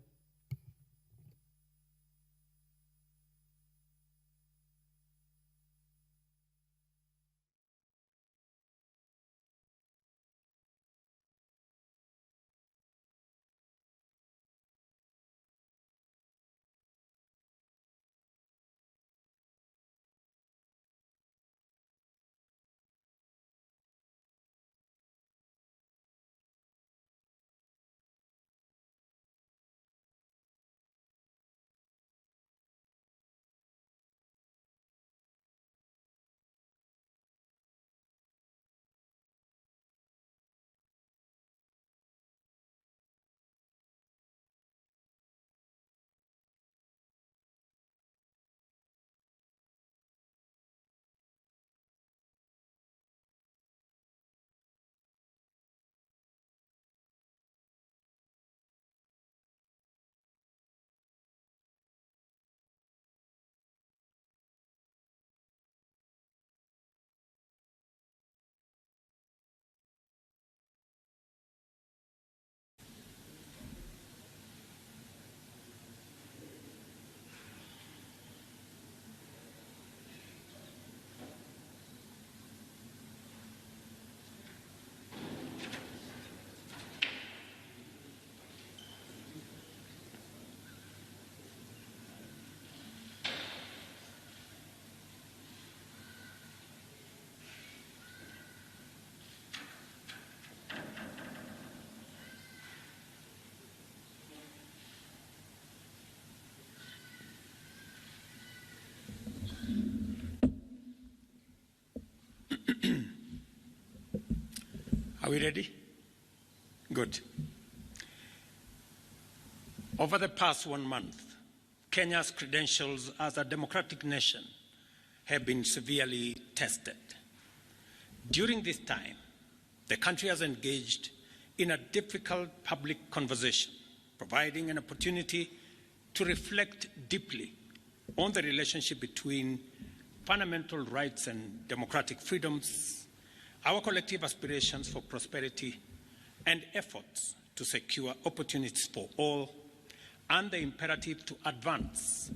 Are we ready? Good. Over the past 1 month, Kenya's credentials as a democratic nation have been severely tested. During this time, the country has engaged in a difficult public conversation, providing an opportunity to reflect deeply on the relationship between fundamental rights and democratic freedoms, our collective aspirations for prosperity, and efforts to secure opportunities for all, and the imperative to advance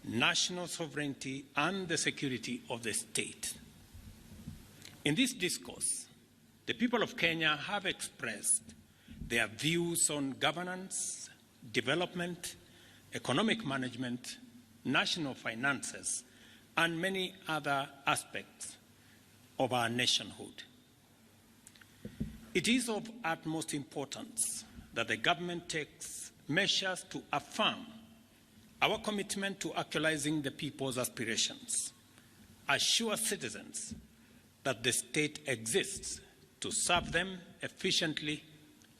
national sovereignty and the security of the state. In this discourse, the people of Kenya have expressed their views on governance, development, economic management, national finances, and many other aspects of our nationhood. It is of utmost importance that the government takes measures to affirm our commitment to actualizing the people's aspirations, assure citizens that the state exists to serve them efficiently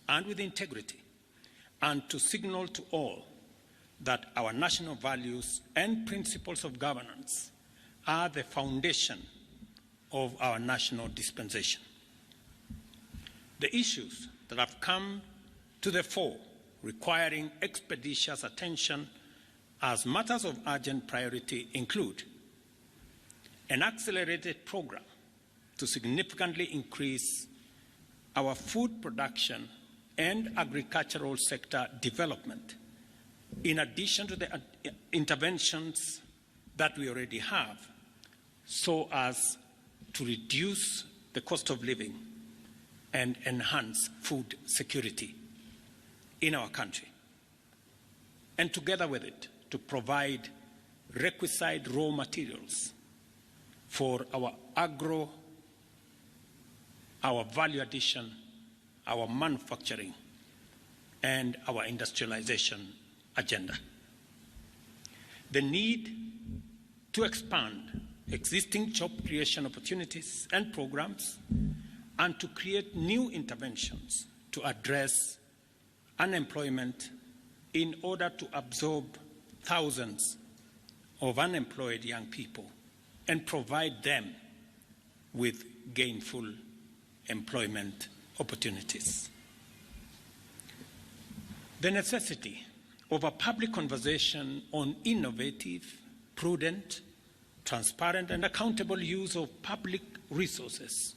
and with integrity, and to signal to all that our national values and principles of governance are the foundation of our national dispensation. The issues that have come to the fore requiring expeditious attention as matters of urgent priority include an accelerated program to significantly increase our food production and agricultural sector development, in addition to the interventions that we already have, so as to reduce the cost of living and enhance food security in our country. And together with it, to provide requisite raw materials for our agro, our value addition, our manufacturing, and our industrialization agenda. The need to expand existing job creation opportunities and programs, and to create new interventions to address unemployment in order to absorb thousands of unemployed young people and provide them with gainful employment opportunities. The necessity of a public conversation on innovative, prudent, transparent, and accountable use of public resources,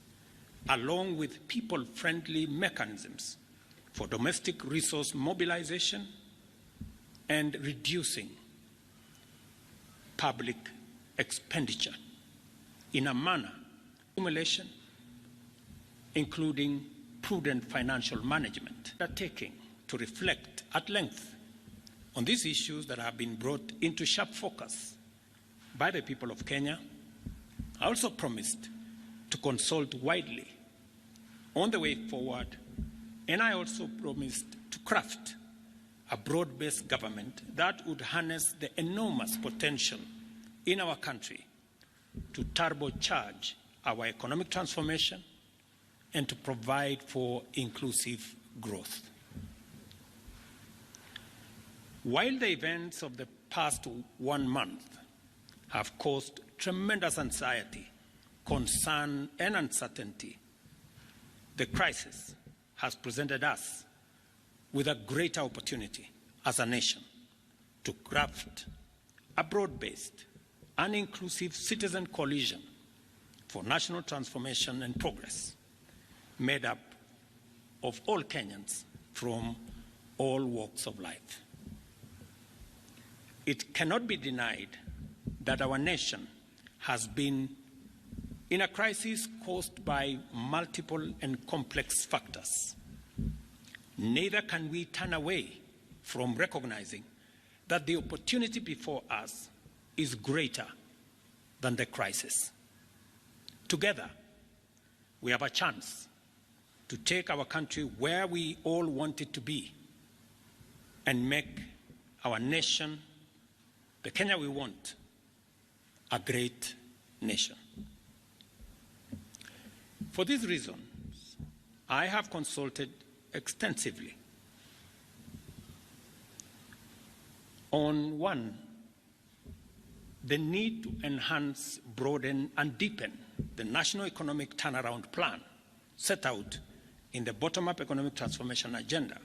along with people-friendly mechanisms for domestic resource mobilization and reducing public expenditure in a manner, accumulation, including prudent financial management, are taking to reflect at length on these issues that have been brought into sharp focus by the people of Kenya. I also promised to consult widely on the way forward, and I also promised to craft a broad-based government that would harness the enormous potential in our country to turbocharge our economic transformation and to provide for inclusive growth. While the events of the past 1 month have caused tremendous anxiety, concern, and uncertainty, the crisis has presented us with a greater opportunity as a nation to craft a broad-based and inclusive citizen coalition for national transformation and progress, made up of all Kenyans from all walks of life. It cannot be denied that our nation has been in a crisis caused by multiple and complex factors. Neither can we turn away from recognizing that the opportunity before us is greater than the crisis. Together, we have a chance to take our country where we all want it to be and make our nation, the Kenya we want, a great nation. For these reasons, I have consulted extensively on one, the need to enhance, broaden, and deepen the National Economic Turnaround Plan set out in the Bottom-up Economic Transformation Agenda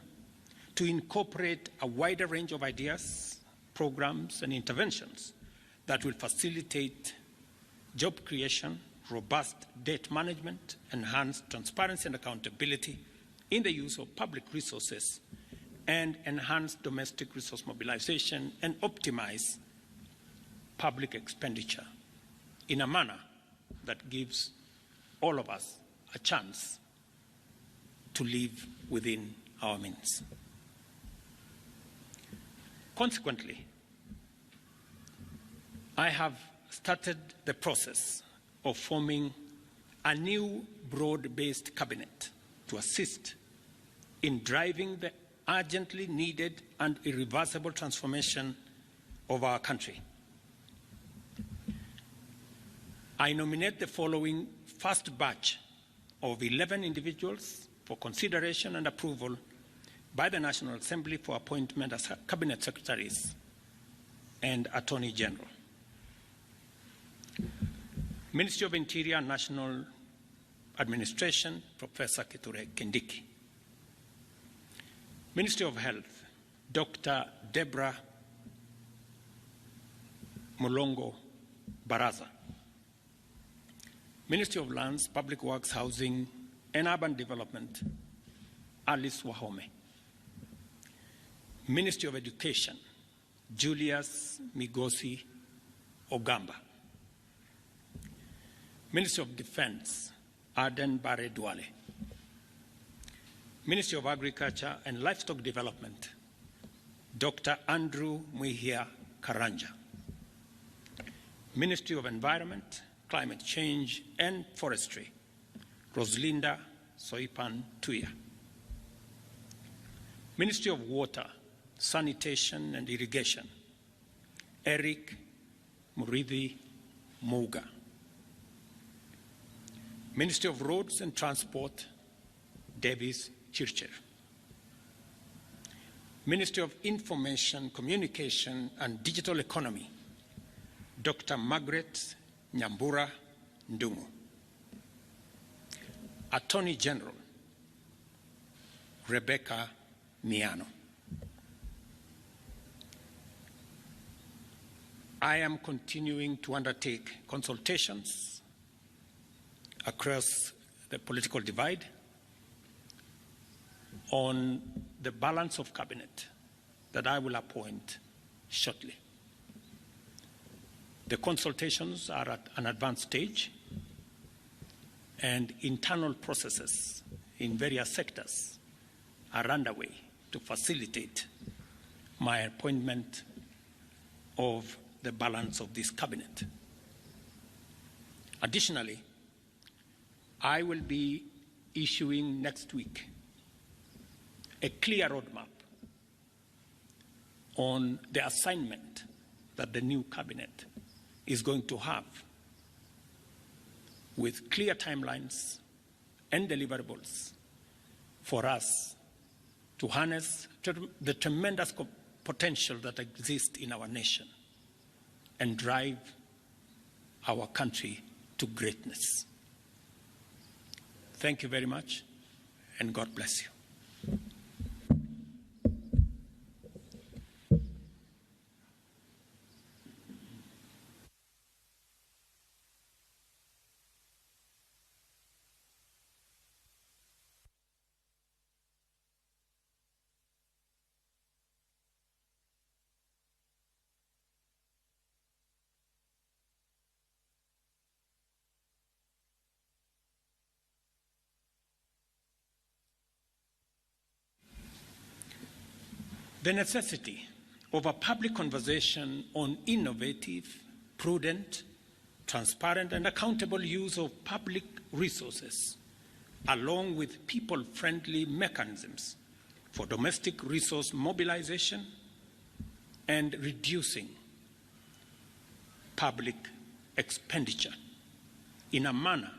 to incorporate a wider range of ideas, programs, and interventions that will facilitate job creation, robust debt management, enhanced transparency and accountability in the use of public resources, and enhance domestic resource mobilization and optimize public expenditure in a manner that gives all of us a chance to live within our means. Consequently, I have started the process of forming a new broad-based cabinet to assist in driving the urgently needed and irreversible transformation of our country. I nominate the following first batch of 11 individuals for consideration and approval by the National Assembly for appointment as Cabinet Secretaries and Attorney General. Ministry of Interior and National Administration, Professor Kithure Kindiki. Ministry of Health, Dr. Deborah Mulongo Baraza. Ministry of Lands, Public Works, Housing, and Urban Development, Alice Wahome. Ministry of Education, Julius Migosi Ogamba. Ministry of Defense, Aden Bare Duale. Ministry of Agriculture and Livestock Development, Dr. Andrew Mwihia Karanja. Ministry of Environment, Climate Change and Forestry, Roslinda Soipan Tuya. Ministry of Water, Sanitation and Irrigation, Eric Muridhi Muga. Ministry of Roads and Transport, Davis Chircher. Ministry of Information, Communication and Digital Economy, Dr. Margaret Nyambura Ndungu. Attorney General, Rebecca Miano. I am continuing to undertake consultations across the political divide on the balance of cabinet that I will appoint shortly. The consultations are at an advanced stage, and internal processes in various sectors are underway to facilitate my appointment of the balance of this cabinet. Additionally, I will be issuing next week a clear roadmap on the assignment that the new cabinet is going to have, with clear timelines and deliverables for us to harness the tremendous potential that exists in our nation and drive our country to greatness. Thank you very much, and God bless you. The necessity of a public conversation on innovative, prudent, transparent, and accountable use of public resources, along with people-friendly mechanisms for domestic resource mobilization and reducing public expenditure in a manner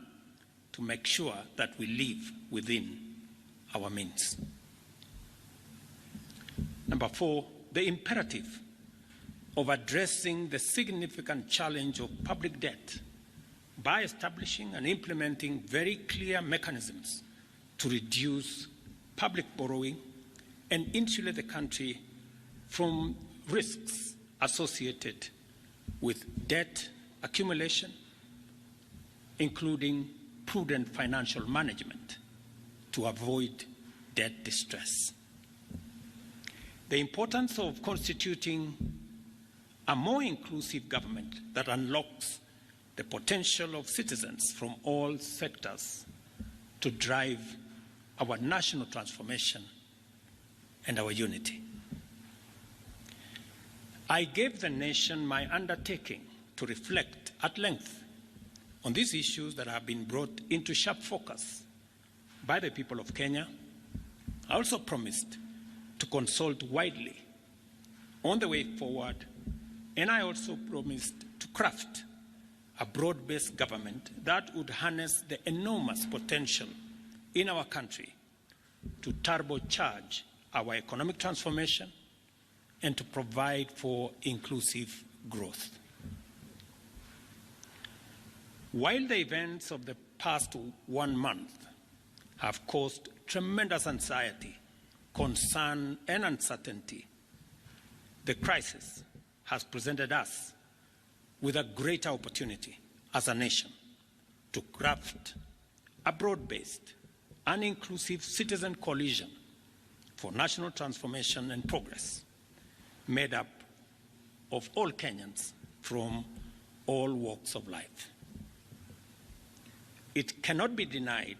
to make sure that we live within our means. Number 4, the imperative of addressing the significant challenge of public debt by establishing and implementing very clear mechanisms to reduce public borrowing and insulate the country from risks associated with debt accumulation, including prudent financial management to avoid debt distress. The importance of constituting a more inclusive government that unlocks the potential of citizens from all sectors to drive our national transformation and our unity. I gave the nation my undertaking to reflect at length on these issues that have been brought into sharp focus by the people of Kenya. I also promised to consult widely on the way forward, and I also promised to craft a broad-based government that would harness the enormous potential in our country to turbocharge our economic transformation and to provide for inclusive growth. While the events of the past 1 month have caused tremendous anxiety, concern, and uncertainty, the crisis has presented us with a greater opportunity as a nation to craft a broad-based and inclusive citizen coalition for national transformation and progress, made up of all Kenyans from all walks of life. It cannot be denied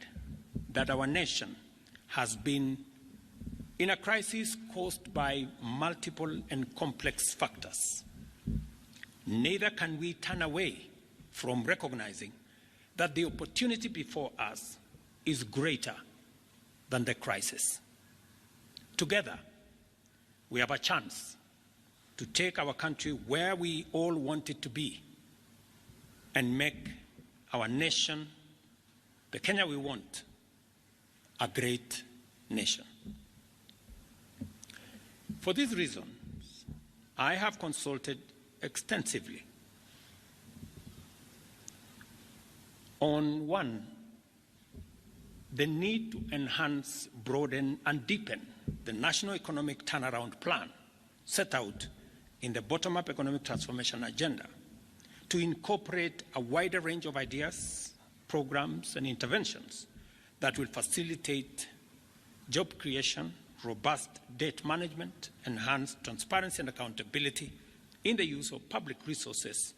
that our nation has been in a crisis caused by multiple and complex factors. Neither can we turn away from recognizing that the opportunity before us is greater than the crisis. Together, we have a chance to take our country where we all want it to be and make our nation, the Kenya we want, a great nation. For these reasons, I have consulted extensively on, 1, the need to enhance, broaden, and deepen the national economic turnaround plan set out in the bottom-up economic transformation agenda to incorporate a wider range of ideas, programs, and interventions that will facilitate job creation, robust debt management, enhanced transparency and accountability in the use of public resources,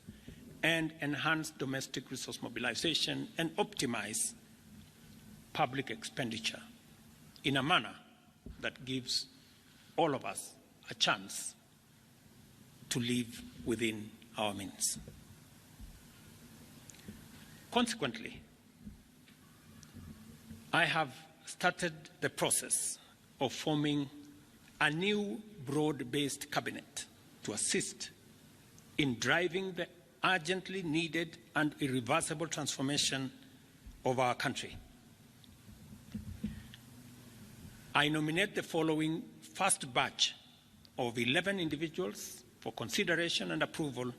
and enhance domestic resource mobilization and optimize public expenditure in a manner that gives all of us a chance to live within our means. Consequently, I have started the process of forming a new broad-based cabinet to assist in driving the urgently needed and irreversible transformation of our country. I nominate the following first batch of 11 individuals for consideration and approval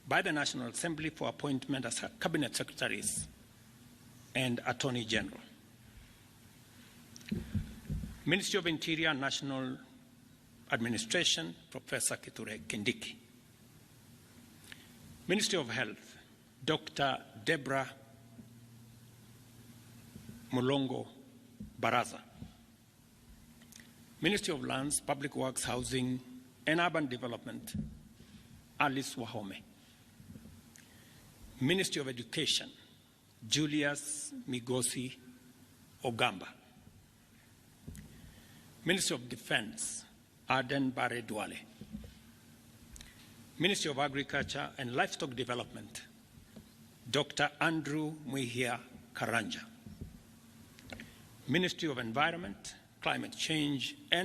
by the National Assembly for appointment as Cabinet Secretaries and Attorney General. Ministry of Interior and National Administration, Professor Kithure Kindiki. Ministry of Health, Dr. Deborah Mulongo Baraza. Ministry of Lands, Public Works, Housing, and Urban Development, Alice Wahome. Ministry of Education, Julius Migosi Ogamba. Ministry of Defense, Aden Bare Duale. Ministry of Agriculture and Livestock Development, Dr. Andrew Mwihia Karanja. Ministry of Environment, Climate Change, and